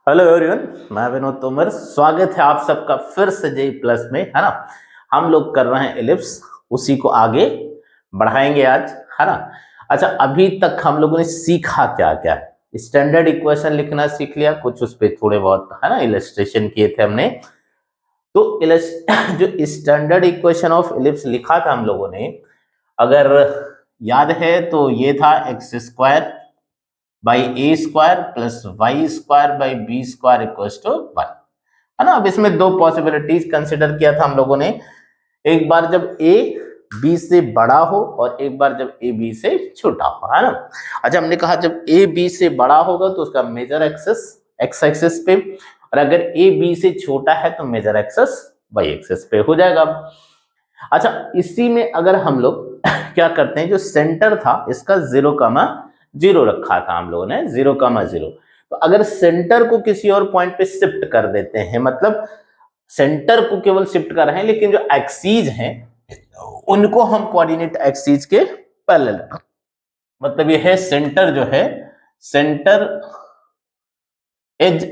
Hello everyone, मैं विनोद तोमर। स्वागत है आप सबका फिर से जेई प्लस में, है ना। हम लोग कर रहे हैं एलिप्स, उसी को आगे बढ़ाएंगे आज, है ना। अच्छा, अभी तक हम लोगों ने सीखा क्या क्या? स्टैंडर्ड इक्वेशन लिखना सीख लिया, कुछ उस पे थोड़े बहुत, है ना, इलस्ट्रेशन किए थे हमने। तो जो स्टैंडर्ड इक्वेशन ऑफ एलिप्स लिखा था हम लोगों ने, अगर याद है तो ये था x square by a square plus y square by b square equals to 1, है ना। अब इसमें दो पॉसिबिलिटीज कंसिडर किया था हम लोगों ने, एक बार जब ए बी से बड़ा हो और एक बार जब ए बी से छोटा हो, है ना। अच्छा, हमने कहा जब ए बी से बड़ा होगा तो उसका मेजर एक्सेस एक्स एक्सेस पे, और अगर ए बी से छोटा है तो मेजर एक्सेस वाई एक्सेस पे हो जाएगा। अच्छा, इसी में अगर हम लोग क्या करते हैं, जो सेंटर था इसका 0,0 रखा था हम लोगों ने, 0,0। तो अगर सेंटर को किसी और पॉइंट पे शिफ्ट कर देते हैं, मतलब सेंटर को केवल शिफ्ट कर रहे हैं, लेकिन जो एक्सीज हैं उनको हम कोऑर्डिनेट एक्सीज के पैरेलल, मतलब ये है सेंटर जो है, सेंटर इज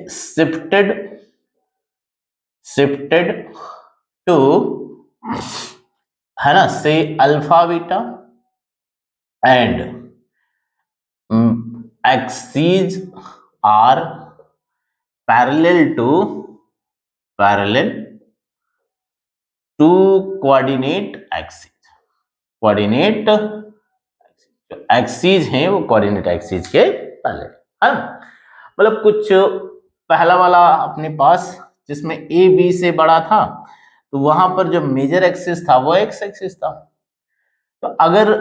शिफ्टेड टू, है ना, से alpha beta and axes are parallel to coordinate axes। Coordinate axes हैं वो कोऑर्डिनेट एक्सीज के पैरेलल, है ना। मतलब कुछ पहला वाला अपने पास जिसमें ए बी से बड़ा था, तो वहां पर जो मेजर एक्सिस था वो एक्स एक्सिस था। तो अगर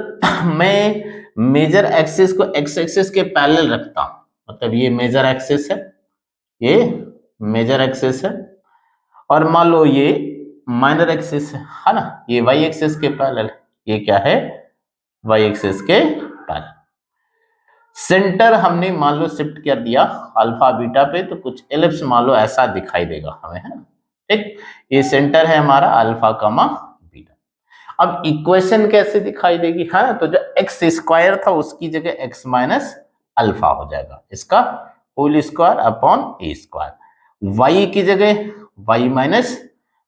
मैं मेजर एक्सिस को एक्स एक्सिस के पैरेलल रखता हूं, मतलब ये मेजर एक्सिस है, ये मेजर एक्सिस है, और मान लो ये माइनर एक्सिस है ना, ये वाई एक्सिस के पैरेलल, ये क्या है, वाई एक्सिस के पैरेलल। सेंटर हमने मान लो शिफ्ट कर दिया अल्फा बीटा पे, तो कुछ एलिप्स मान लो ऐसा दिखाई देगा हमें, है ना। ठीक, ये सेंटर है हमारा अल्फा कमा बीटा। अब इक्वेशन कैसे दिखाई देगी, है ना, तो जो एक्स स्क्वायर था उसकी जगह एक्स माइनस अल्फा हो जाएगा, इसका whole square upon a square. Y की जगह वाई माइनस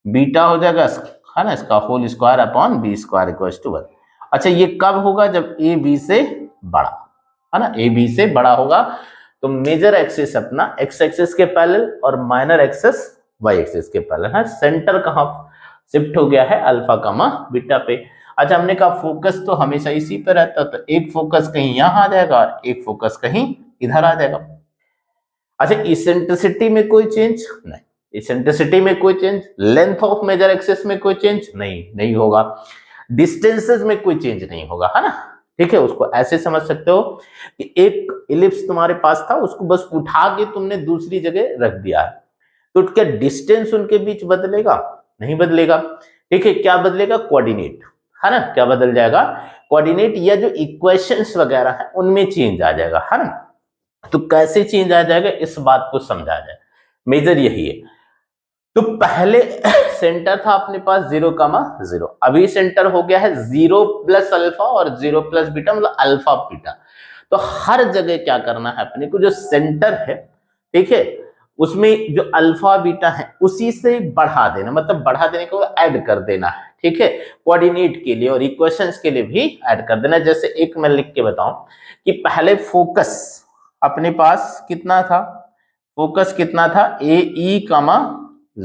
बीटा हो जाएगा, है ना, इसका whole square upon b square equals to 1। अच्छा, ये कब होगा, जब ए बी से बड़ा, है ना, ए बी से बड़ा होगा। तो मेजर एक्सिस अपना एक्स एक्सिस के पैरेलल और माइनर एक्सिस वाई एक्सिस के पैरेलल है। सेंटर कहां शिफ्ट हो गया है, अल्फा कमा बीटा पे। अच्छा, हमने कहा फोकस तो हमेशा इसी पे रहता, तो एक फोकस कहीं यहां आ जाएगा और एक फोकस कहीं इधर आ जाएगा। अच्छा, इसेंट्रिसिटी में कोई चेंज नहीं, इसेंट्रिसिटी में कोई change, length of major axis में कोई चेंज नहीं होगा, डिस्टेंसेस में कोई चेंज नहीं होगा, है ना। ठीक है, उसको ऐसे समझ सकते हो कि एक इलिप्स तुम्हारे पास था, उसको बस उठा के तुमने दूसरी जगह रख दिया है, तो क्या डिस्टेंस उनके बीच बदलेगा? नहीं बदलेगा। ठीक है, क्या बदलेगा? कोऑर्डिनेट, है ना, क्या बदल जाएगा? कोऑर्डिनेट, या जो इक्वेशंस वगैरह है उनमें चेंज आ जाएगा, है ना। तो कैसे चेंज आ जाएगा, इस बात को समझा जाए, मेजर यही है। तो पहले सेंटर था अपने पास 0,0, अभी सेंटर हो गया है 0 प्लस अल्फा और 0 प्लस बीटा, मतलब अल्फा बीटा। तो हर जगह क्या करना है अपने को, जो सेंटर है, ठीक है, उसमें जो अल्फा बीटा है उसी से बढ़ा देना, मतलब बढ़ा देने को ऐड कर देना है। ठीक है, कोऑर्डिनेट के लिए और इक्वेशंस के लिए भी ऐड कर देना। जैसे एक मैं लिख के बताऊं कि पहले फोकस अपने पास कितना था, फोकस कितना था, ए ई कामा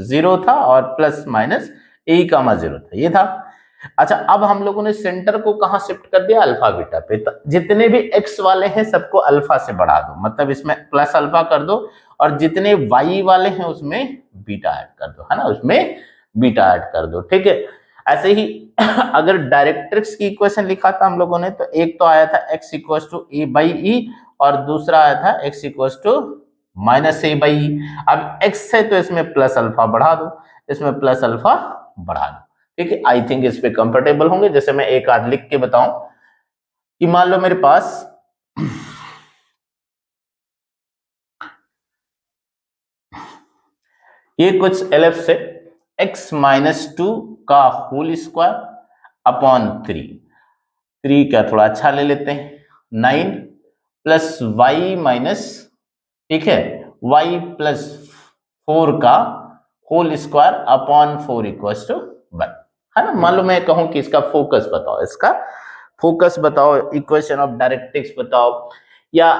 0 था और प्लस माइनस ए कामा 0 था, ये था। अच्छा, अब हम लोगों ने सेंटर को कहां शिफ्ट कर दिया, अल्फा बीटा पे। तो जितने भी एक्स वाले हैं सबको अल्फा से बढ़ा दो, मतलब इसमें प्लस अल्फा कर दो, और जितने वाई वाले हैं उसमें बीटा ऐड कर दो, है ना, उसमें बीटा ऐड कर दो। ठीक है, ऐसे ही अगर डायरेक्ट्रिक्स की इक्वेशन लिखा था हम लोगों ने, तो एक तो आया था x equals to a by e, और दूसरा आया था x equals to minus a by e. अब एक्स है तो इसमें प्लस अल्फा बढ़ा दो, इसमें प्लस अल्फा बढ़ा दो। ठीक है, आई थिंक इस पे कंफर्टेबल होंगे। जैसे मैं एक आध लिख के बताऊं कि मान लो मेरे पास ये कुछ एलिप्स है, एक्स माइनस 2 का होल स्क्वायर अपॉन 3 क्या थोड़ा अच्छा ले लेते हैं, 9 प्लस वाई माइनस, ठीक है, y प्लस 4 का whole square upon 4 equals to 1, है ना। मान लो मैं कहूं कि इसका फोकस बताओ, इसका फोकस बताओ, इक्वेशन ऑफ डायरेक्ट्रिक्स बताओ, या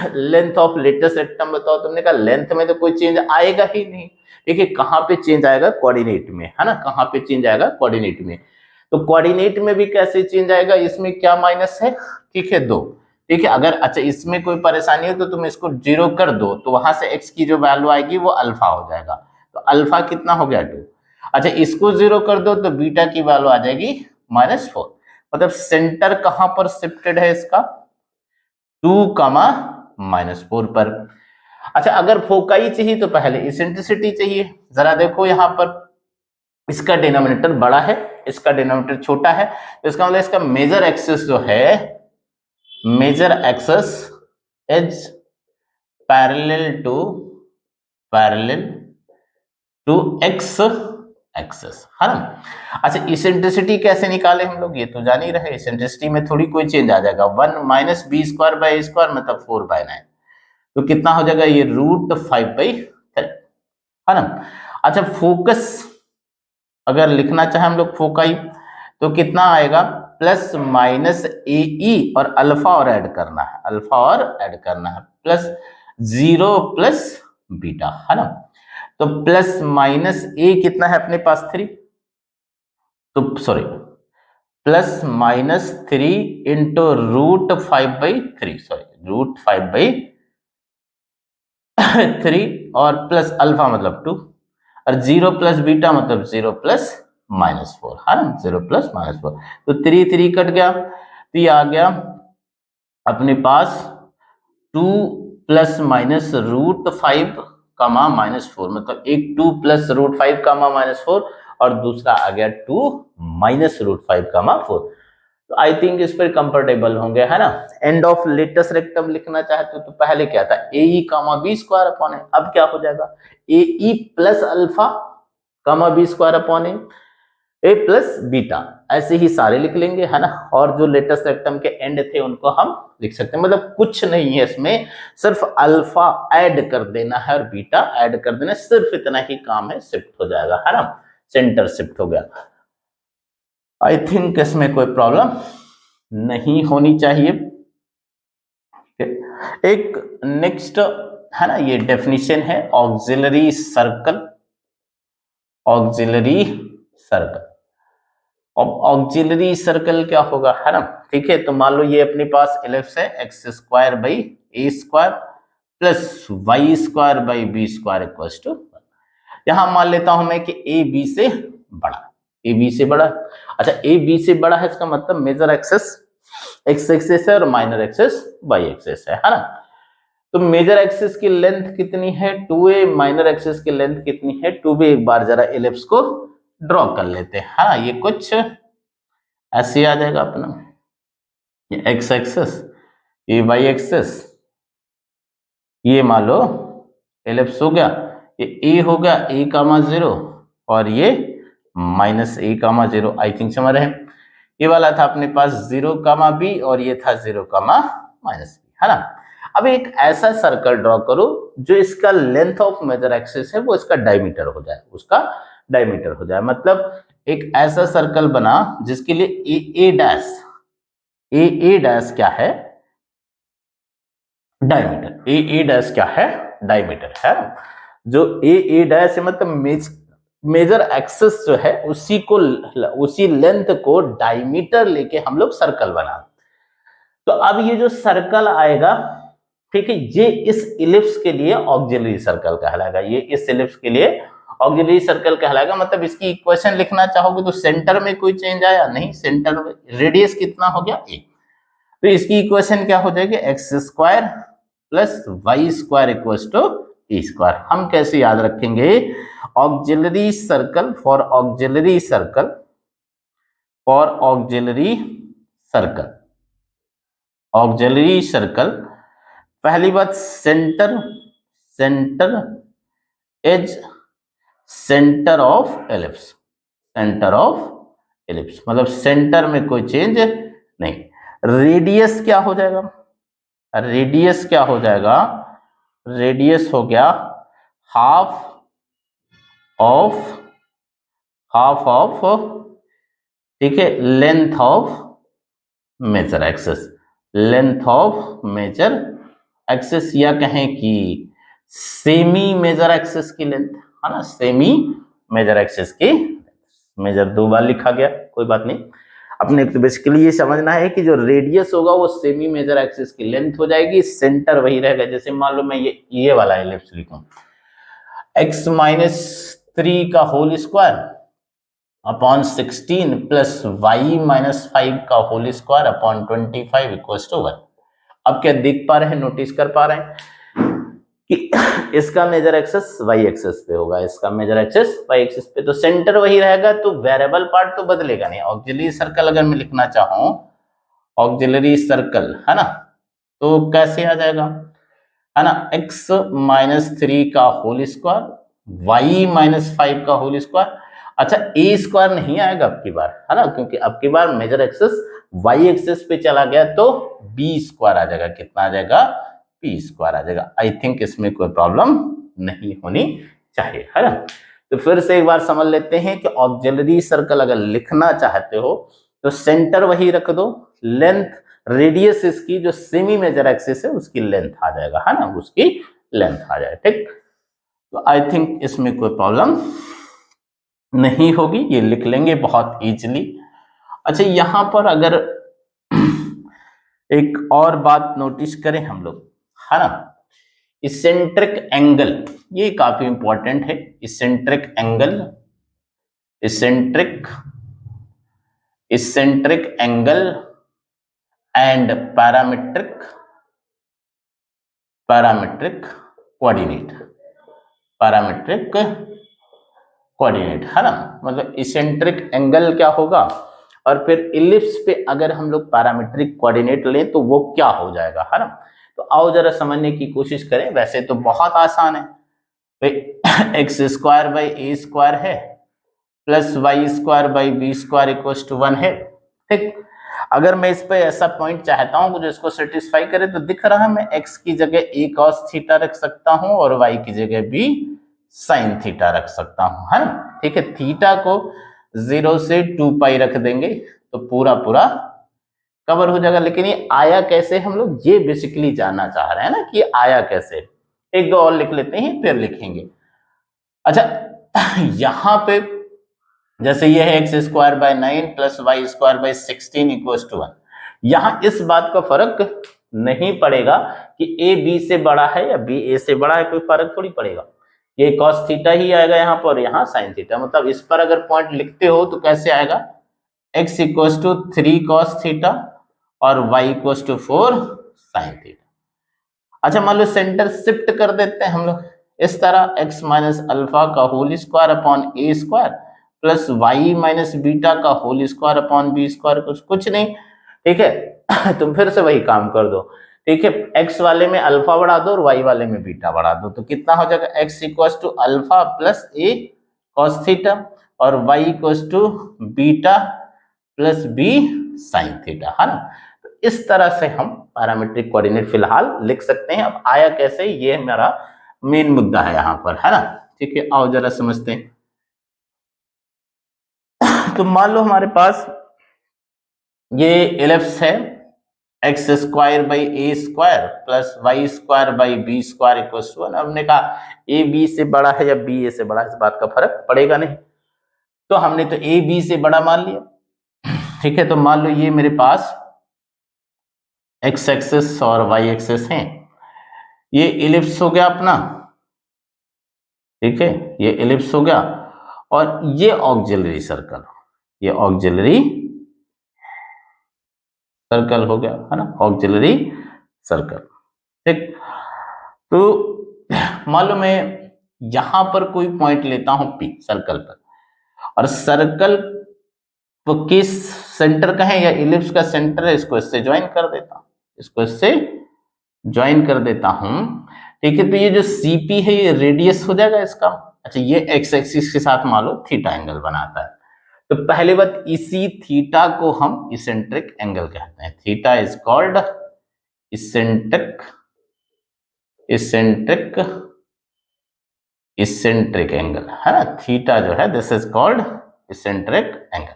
लेंथ ऑफ लेटेस्ट रेक्टम बताओ। तुमने कहा लेंथ में तो कोई चेंज आएगा ही नहीं। देखिए कहां पे चेंज आएगा, कोऑर्डिनेट में, है ना। कहां पे चेंज आएगा, कोऑर्डिनेट में। तो कोऑर्डिनेट में भी कैसे चेंज आएगा, इसमें क्या माइनस है, ठीक है 2, ठीक है। अगर अच्छा इसमें कोई परेशानी हो तो तुम इसको 0 कर दो, तो वहां से x की जो वैल्यू आएगी वो अल्फा हो जाएगा। तो अल्फा कितना हो गया 2। अच्छा इसको 0 कर दो तो बीटा की वैल्यू आ जाएगी -4। मतलब सेंटर कहां पर शिफ्टेड है इसका, 2, -4 पर। अच्छा अगर फोकाई चाहिए तो पहले इसेंट्रिसिटी चाहिए। जरा देखो यहां पर, इसका डिनोमिनेटर बड़ा है, इसका डिनोमिनेटर छोटा है, तो इसका मतलब इसका मेजर एक्सिस जो है, major axis is parallel to x axis, है ना। अच्छा इसेंट्रिसिटी कैसे निकाले हम लोग, ये तो जान ही रहे। इसेंट्रिसिटी में थोड़ी कोई चेंज आ जाएगा, 1 - b² मतलब 4/9, तो कितना हो जाएगा ये √5/3, है ना। अच्छा फोकस अगर लिखना चाहे हम लोग फोकाई, तो कितना आएगा, ±AE और अल्फा और ऐड करना है, अल्फा और ऐड करना है, +0 + बीटा, है ना। तो ±A कितना है अपने पास 3, तो सॉरी +-3 इंटू √5/3, सॉरी √5/3 और प्लस अल्फा मतलब 2, और 0 + बीटा मतलब 0 + -4, है ना, 0 + -4। तो 3 कट गया, तो ये आ गया अपने पास 2 ± √5, -4, मतलब एक 2 + √5, -4, और दूसरा आ गया 2 -√5, 4। तो आई थिंक इस पर कंफर्टेबल होंगे, है ना। एंड ऑफ लेटेस्ट रेक्टम लिखना चाहते हो तो पहले क्या था, AE, b² अपॉन ए, अब क्या हो जाएगा AE + अल्फा, b² अपॉन ए प्लस बीटा, ऐसे ही सारे लिख लेंगे, है ना। और जो लेटेस्ट रेक्टम के एंड थे उनको हम लिख सकते हैं, मतलब कुछ नहीं है इसमें, सिर्फ अल्फा ऐड कर देना है और बीटा ऐड कर देना है, सिर्फ इतना ही काम है, शिफ्ट हो जाएगा, है ना, सेंटर शिफ्ट हो गया। आई थिंक इसमें कोई प्रॉब्लम नहीं होनी चाहिए। एक नेक्स्ट है ना, ये डेफिनेशन है ऑक्सिलरी सर्कल, ऑक्सिलरी सर्कल। अब ऑक्सिलरी सर्कल क्या होगा, है ना, ठीक है। तो मान लो ये अपने पास एलिप्स है, x² + a² + y²/b²। यहां मान लेता हूं मैं कि ए बी से बड़ा, ए बी से बड़ा। अच्छा ए बी से बड़ा है, इसका मतलब मेजर एक्सेस x एक्सेस है और माइनर एक्सेस y एक्सेस है ना। तो मेजर एक्सेस की लेंथ कितनी है 2a, माइनर एक्सेस की लेंथ कितनी है 2b। एक बार जरा एलिप्स को ड्रॉ कर लेते हैं, हाँ ये कुछ ऐसे आ जाएगा अपना, ये x एक्सेस, ये y एक्सेस, ये मान लो एलिप्स हो गया, ये a हो गया a,0 और ये -a,0। आई थिंक समझ रहे हैं। ये वाला था अपने पास 0,b और ये था 0,-b, है ना। अब एक ऐसा सर्कल ड्रॉ करो जो इसका लेंथ ऑफ मेजर एक्सिस है वो इसका डायमीटर हो जाए, उसका डायमीटर हो जाए। मतलब एक ऐसा सर्कल बना जिसके लिए ए डैश क्या है, डायमीटर। ए डैश क्या है, डायमीटर, है। जो ए डैश है मतलब मेजर एक्सिस जो है उसी लेंथ को डायमीटर लेके हम लोग सर्कल बना। तो अब ये जो सर्कल आएगा, ठीक है, ये इस इलिप्स के लिए ऑक्सिलरी सर्कल कहलाएगा, ये इस इलिप्स के लिए ऑक्सिलरी सर्कल कहलाएगा। मतलब इसकी इक्वेशन लिखना चाहोगे तो सेंटर में कोई चेंज आया नहीं, सेंटर में रेडियस कितना हो गया a, तो इसकी इक्वेशन क्या हो जाएगी x² + y² = a²। हम कैसे याद रखेंगे, auxiliary circle for auxiliary circle, for auxiliary circle, auxiliary circle, पहली बात centre is centre of ellipse, centre of ellipse मतलब सेंटर में कोई चेंज नहीं। रेडियस क्या हो जाएगा, रेडियस क्या हो जाएगा, रेडियस हो गया हाफ ऑफ ठीक है length of major axis, length of major axis, या कहें कि सेमी मेजर एक्सिस की लेंथ, है ना, सेमी मेजर एक्सिस की। मेजर दो बार लिखा गया, कोई बात नहीं। अपने तो बेसिकली ये समझना है कि जो रेडियस होगा वो सेमी मेजर एक्सिस की लेंथ हो जाएगी, सेंटर वही रहेगा। जैसे मान लो मैं ये वाला एलिप्स लिखूं, x माइनस 3 का whole square upon 16 plus y minus 5 का whole square upon 25 equals to 1। अब क्या देख पा रहे हैं, नोटिस कर पा रहे हैं कि इसका मेजर एक्सिस वाई एक्सिस पे होगा, इसका मेजर एक्सिस वाई एक्सिस पे, तो सेंटर वही रहेगा, तो वेरिएबल पार्ट तो बदलेगा नहीं। ऑक्सिलरी सर्कल अगर मैं लिखना चाहूं, ऑक्सिलरी सर्कल, है ना, तो कैसे आ जाएगा, है ना, x माइनस 3 का होल स्क्वायर y माइनस 5 का होल स्क्वायर। अच्छा ए स्क्वायर नहीं आएगा अब की बार, है ना, क्योंकि अब की बार मेजर एक्सिस वाई एक्सिस पे चला गया, तो बी स्क्वायर आ जाएगा। कितना आ जाएगा, पी स्क्वायर आ जाएगा। आई थिंक इसमें कोई प्रॉब्लम नहीं होनी चाहिए, है ना। तो फिर से एक बार समझ लेते हैं कि ऑक्सिलरी सर्कल अगर लिखना चाहते हो तो सेंटर वही रख दो, लेंथ रेडियस इसकी जो सेमी मेजर एक्सिस है उसकी लेंथ आ जाएगा, है ना, उसकी लेंथ आ जाएगा, ठीक। तो आई थिंक इसमें कोई प्रॉब्लम नहीं होगी, ये लिख लेंगे बहुत इजीली। अच्छा यहां पर अगर एक और बात नोटिस करें हम लोग, है ना, इसेंट्रिक एंगल, ये काफी इंपॉर्टेंट है। Eccentric angle, eccentric angle and parametric coordinate, है ना, मतलब इसेंट्रिक एंगल क्या होगा, और फिर इलिप्स पे अगर हम लोग पैरामीट्रिक कोऑर्डिनेट लें तो वो क्या हो जाएगा, है ना। तो आओ जरा समझने की कोशिश करें। वैसे तो बहुत आसान है, x square by a square है plus y square by b square equals to 1 है, ठीक। अगर मैं इस पे ऐसा पॉइंट चाहता हूं जो इसको सेटिस्फाई करे, तो दिख रहा है मैं x की जगह a cos थीटा रख सकता हूं और y की जगह b sin थीटा रख सकता हूं, है ना, ठीक है। थीटा को 0 से 2 पाई रख देंगे तो पूरा कवर हो जाएगा। लेकिन ये आया कैसे, हम लोग ये बेसिकली जानना चाह रहे हैं ना कि आया कैसे। एक दो और लिख लेते हैं फिर लिखेंगे। अच्छा यहां पे जैसे ये है x square by 9 plus y square by 16 equals to 1, यहां इस बात का फर्क नहीं पड़ेगा कि ए बी से बड़ा है या बी ए से बड़ा है, कोई फर्क थोड़ी पड़ेगा। ये कॉस थीटा ही आएगा यहाँ पर, यहाँ साइन थीटा। मतलब इस पर अगर पॉइंट लिखते हो तो कैसे आएगा, x equals to 3 cos theta और y equals to 4 sine theta. अच्छा मान लो सेंटर शिफ्ट कर देते हैं हम लोग इस तरह, x माइनस अल्फा का whole square upon a square plus y minus beta का whole square upon b square, कुछ नहीं, ठीक है। तुम फिर से वही काम कर दो, ठीक है, x वाले में अल्फा बढ़ा दो और y वाले में बीटा बढ़ा दो, तो कितना हो जाएगा, x equals to alpha plus a cos theta और y equals to beta plus b sine theta, है ना। तो इस तरह से हम पैरामीट्रिक कोऑर्डिनेट फिलहाल लिख सकते हैं। अब आया कैसे, ये मेरा मेन मुद्दा है यहाँ पर, है ना, ठीक है। आओ जरा समझते हैं। तो मान लो हमारे पास ये एलिप्स है, x square by a square plus y square by b square equals to 1। हमने कहा ए बी से बड़ा है या बी ए से बड़ा है, इस बात का फर्क पड़ेगा नहीं, तो हमने तो ए बी से बड़ा मान लिया, ठीक है। तो मान लो ये मेरे पास एक्स एक्सिस और वाई एक्सिस हैं, ये एलिप्स हो गया अपना, ठीक है, ये एलिप्स हो गया, और ये ऑक्सिलरी सर्कल, ये ऑक्सिलरी सर्कल हो गया, है ना, ऑक्सिलरी सर्कल, ठीक। तो मान लो मैं यहां पर कोई पॉइंट लेता हूं P सर्कल पर, और सर्कल तो किस सेंटर का है या इलिप्स का सेंटर है, इसको इससे ज्वाइन कर देता हूं, इसको इससे ज्वाइन कर देता हूं, ठीक है। तो ये जो CP है ये रेडियस हो जाएगा इसका। अच्छा ये एक्स एक्सिस के साथ मान लो थीटा एंगल बनाता है, तो पहली बात इसी थीटा को हम इसेंट्रिक एंगल कहते हैं। Theta is called eccentric eccentric angle है ना, थीटा जो है this is called eccentric angle.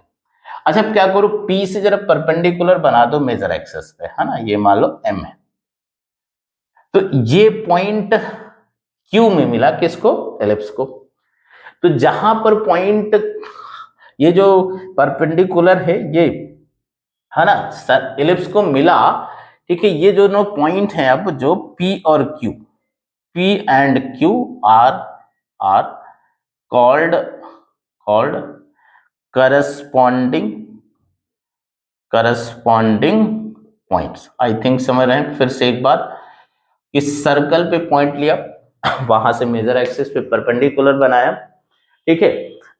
अच्छा अब क्या करो, P से जरा परपेंडिकुलर बना दो मेजर एक्सिस पे, है ना, ये मान लो M है, तो ये पॉइंट Q में मिला किसको, एलिप्स को। तो जहां पर पॉइंट ये जो परपेंडिकुलर है ये, है ना, एलिप्स को मिला, ठीक है, ये जो नो पॉइंट है अब जो P और Q, P and Q are called corresponding points. I think समझ रहे हैं। फिर से एक बार, इस सर्कल पे पॉइंट लिया, वहां से मेजर एक्सिस पे परपेंडिकुलर बनाया, ठीक है।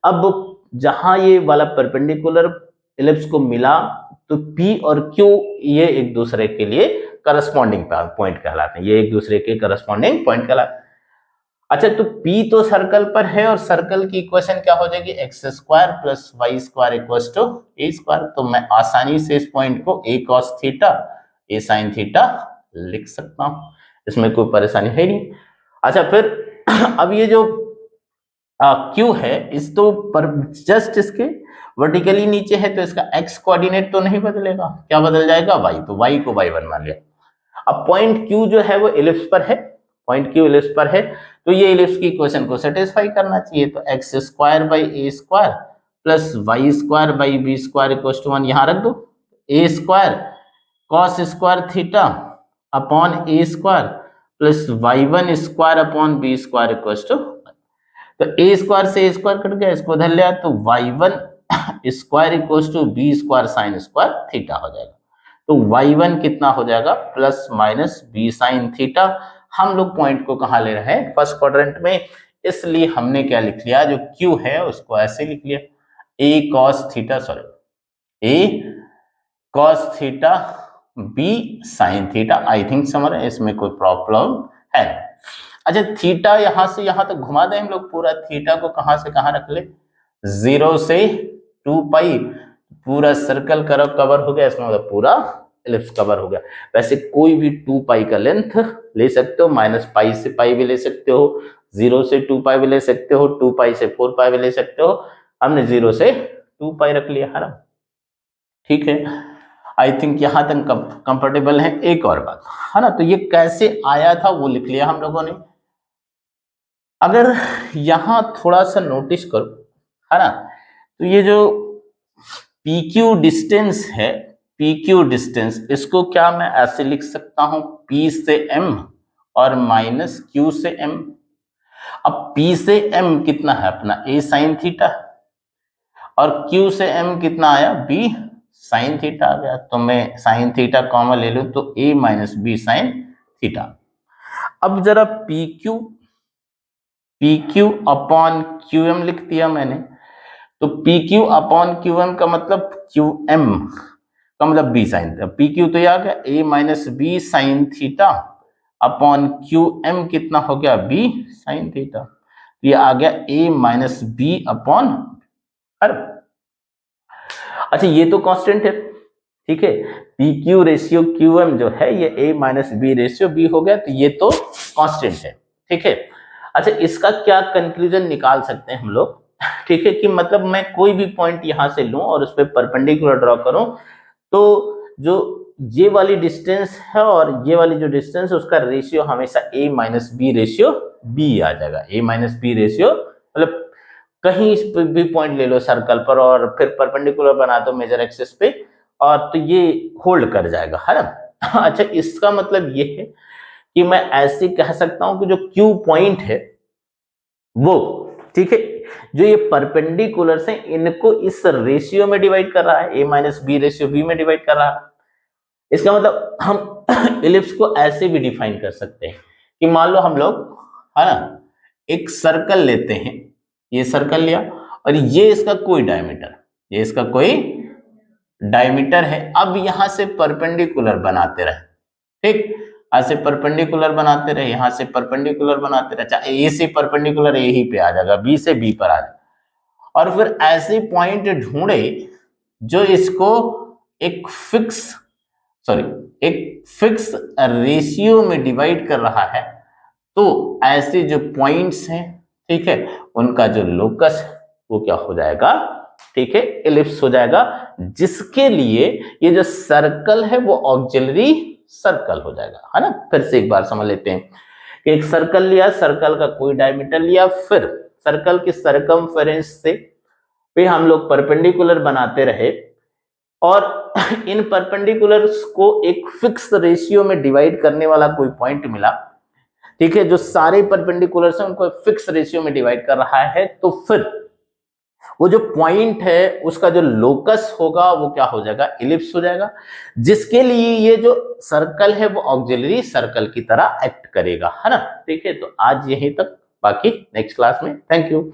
अब जहां ये वाला परपेंडिकुलर एलिप्स को मिला, तो P और Q ये एक दूसरे के लिए करस्पॉन्डिंग पॉइंट कहलाते हैं, ये एक दूसरे के करस्पॉन्डिंग पॉइंट कहलाते हैं। अच्छा तो P तो सर्कल पर है, और सर्कल की इक्वेशन क्या हो जाएगी, x square plus y square equals to a square. तो मैं आसानी से इस पॉइंट को a cos theta a sine theta लिख सकता हूं, इसमें कोई परेशानी है नहीं। अच्छा फिर अब ये जो Q है, इस तो पर जस्ट इसके वर्टिकली नीचे है, तो इसका x कोऑर्डिनेट तो नहीं बदलेगा, क्या बदल जाएगा, y, तो y को y1 मान लिया। अब पॉइंट Q जो है वो इलिप्स पर है, पॉइंट Q इलिप्स पर है, तो ये इलिप्स की इक्वेशन को सेटिस्फाई करना चाहिए। तो x square by a square plus y square by b square equals to 1 यहां रख दो, a square cos square theta upon a square plus y1 square upon b square equals to, तो a square से ए square cut गया, इसको उधर ले आया, तो y1 square equals to b square sine square theta हो जाएगा। तो y1 कितना हो जाएगा, plus minus b sine theta. हम लोग पॉइंट को कहां ले रहे हैं, फर्स्ट क्वाड्रेंट में, इसलिए हमने क्या लिख लिया, जो Q है उसको ऐसे लिख लिया, a cos theta, sorry a cos theta b sine theta. I think समझ रहे हैं, इसमें कोई प्रॉब्लम है। अच्छा थीटा यहां से यहां तक घुमा दें हम लोग, पूरा थीटा को कहां से कहां रख ले, 0 से 2 पाई, पूरा सर्कल कवर हो गया, इसमें मतलब पूरा एलिप्स कवर हो गया। वैसे कोई भी 2 पाई का लेंथ ले सकते हो, माइनस पाई से पाई भी ले सकते हो, 0 से 2 पाई भी ले सकते हो, 2 पाई से 4 पाई भी ले सकते हो, हमने 0 से 2 पाई रख लिया, है ना, ठीक है। आई थिंक यहां तक कंफर्टेबल है। एक और बात, है ना, तो ये कैसे आया था वो लिख लिया हम लोगों ने। अगर यहां थोड़ा सा नोटिस करो, है ना, तो ये जो PQ डिस्टेंस है, PQ डिस्टेंस, इसको क्या मैं ऐसे लिख सकता हूं, P से M और माइनस Q से M। अब P से M कितना है अपना A साइन थीटा, और Q से M कितना आया, B साइन थीटा आ गया। तो मैं साइन थीटा कॉमन ले लूं, तो A minus b sine theta. अब जरा PQ अपॉन QM लिख दिया मैंने, तो PQ अपॉन QM का मतलब QM का मतलब B साइन, PQ तो ये आ गया A minus b sine theta upon QM कितना हो गया, B साइन थीटा। ये आ गया A माइनस बी अपॉन हर। अच्छा ये तो कांस्टेंट है, ठीक है, PQ रेशियो QM जो है ये A minus b ratio B हो गया, तो ये तो कांस्टेंट है, ठीक है। अच्छा इसका क्या कंक्लूजन निकाल सकते हैं हम लोग, ठीक है, कि मतलब मैं कोई भी पॉइंट यहां से लूं और उस पर परपेंडिकुलर ड्रॉ करूं, तो जो ये वाली डिस्टेंस है और ये वाली जो डिस्टेंस है उसका रेशियो हमेशा A minus b ratio B आ जाएगा। A माइनस बी रेशियो मतलब कहीं भी पॉइंट ले लो सर्कल पर और फिर परपेंडिकुलर बना दो मेजर एक्सिस पे, और तो ये होल्ड कर जाएगा, है ना। अच्छा इसका मतलब ये है कि मैं ऐसे कह सकता हूं कि जो Q पॉइंट है वो, ठीक है, जो ये परपेंडिकुलर से इनको इस रेशियो में डिवाइड कर रहा है, A minus b ratio B में डिवाइड कर रहा है। इसका मतलब हम इलिप्स को ऐसे भी डिफाइन कर सकते हैं कि मान लो हम लोग, है ना, एक सर्कल लेते हैं, ये सर्कल लिया और ये इसका कोई डायमीटर, ये इसका कोई डायमीटर है। अब यहां से परपेंडिकुलर बनाते रहे, ठीक, ऐसे परपेंडिकुलर बनाते रहे, यहां से परपेंडिकुलर बनाते रहे, चाहे ए से परपेंडिकुलर यही पे आ जाएगा, बी से बी पर आ जाएगा, और फिर ऐसे पॉइंट ढूंढे जो इसको एक फिक्स रेशियो में डिवाइड कर रहा है, तो ऐसे जो पॉइंट्स हैं, ठीक है, उनका जो लोकस है वो क्या हो जाएगा, ठीक है, इलिप्स हो जाएगा, जिसके लिए ये जो सर्कल है वो ऑक्सिलरी सर्कल हो जाएगा, है ना। फिर से एक बार समझ लेते हैं कि एक सर्कल लिया, सर्कल का कोई डायमीटर लिया, फिर सर्कल की सरकमफेरेंस से फिर हम लोग परपेंडिकुलर बनाते रहे और इन परपेंडिकुलर्स को एक फिक्स रेशियो में डिवाइड करने वाला कोई पॉइंट मिला, ठीक है, जो सारे परपेंडिकुलर्स हैं उनको फिक्स रेशियो में डिवाइड कर रहा है, तो फिर वो जो पॉइंट है उसका जो लोकस होगा वो क्या हो जाएगा, इलिप्स हो जाएगा, जिसके लिए ये जो सर्कल है वो ऑक्सिलरी सर्कल की तरह एक्ट करेगा, है ना। ठीक है, तो आज यहीं तक, बाकी नेक्स्ट क्लास में। Thank you.